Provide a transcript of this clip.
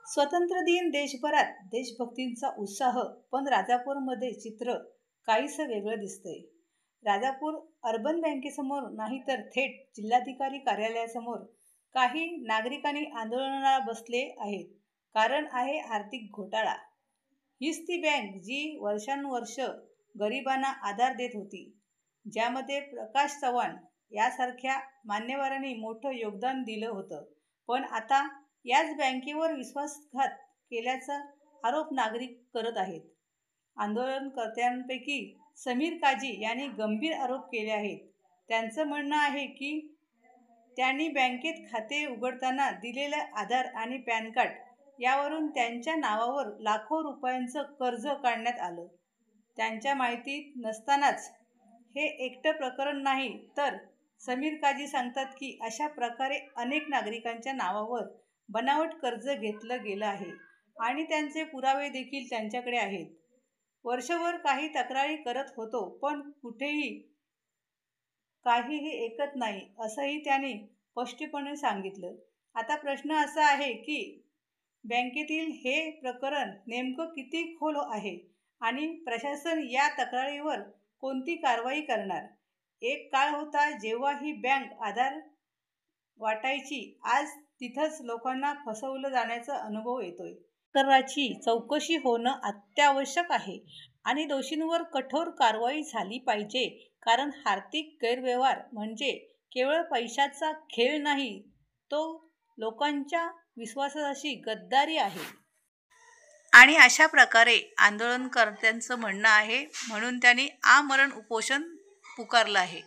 स्वतंत्र दिन देशभरात देशभक्तींचा उत्साह, पण राजापूरमध्ये चित्र काहीसं वेगळं दिसतंय. राजापूर अर्बन बँकेसमोर नाही तर थेट जिल्हाधिकारी कार्यालयासमोर काही नागरिकांनी आंदोलनाला बसले आहेत. कारण आहे आर्थिक घोटाळा. हीच ती बँक जी वर्षानुवर्ष गरिबांना आधार देत होती, ज्यामध्ये प्रकाश चव्हाण यासारख्या मान्यवरांनी मोठं योगदान दिलं होतं. पण आता याच बँकेवर विश्वासघात केल्याचा आरोप नागरिक करत आहेत. आंदोलनकर्त्यांपैकी समीर काझी यांनी गंभीर आरोप केले आहेत. त्यांचं म्हणणं आहे की त्यांनी बँकेत खाते उघडताना दिलेले आधार आणि पॅन कार्ड यावरून त्यांच्या नावावर लाखो रुपयांचं कर्ज काढण्यात आलं. त्यांच्या माहितीत नसतानाच हे एकटं प्रकरण नाही, तर समीर काझी सांगतात की अशा प्रकारे अनेक नागरिकांच्या नावावर बनावट कर्ज घेतलं गेलं आहे आणि त्यांचे पुरावे देखील त्यांच्याकडे आहेत. वर्षभर काही तक्रारी करत होतो, पण कुठेही काहीही ऐकत नाही, असंही त्यांनी स्पष्टपणे सांगितलं. आता प्रश्न असा आहे की बँकेतील हे प्रकरण नेमकं किती खोल आहे आणि प्रशासन या तक्रारीवर कोणती कारवाई करणार. एक काळ होता जेव्हा ही बँक आधार वाटायची. आज तिथंच लोकांना फसवलं जाण्याचा अनुभव येतोय. प्रकरणाची चौकशी होणं अत्यावश्यक आहे आणि दोषींवर कठोर कारवाई झाली पाहिजे. कारण आर्थिक गैरव्यवहार म्हणजे केवळ पैशाचा खेळ नाही, तो लोकांच्या विश्वासाशी गद्दारी आहे. आणि अशा प्रकारे आंदोलनकर्त्यांचं म्हणणं आहे, म्हणून त्यांनी आमरण उपोषण पुकारलं आहे.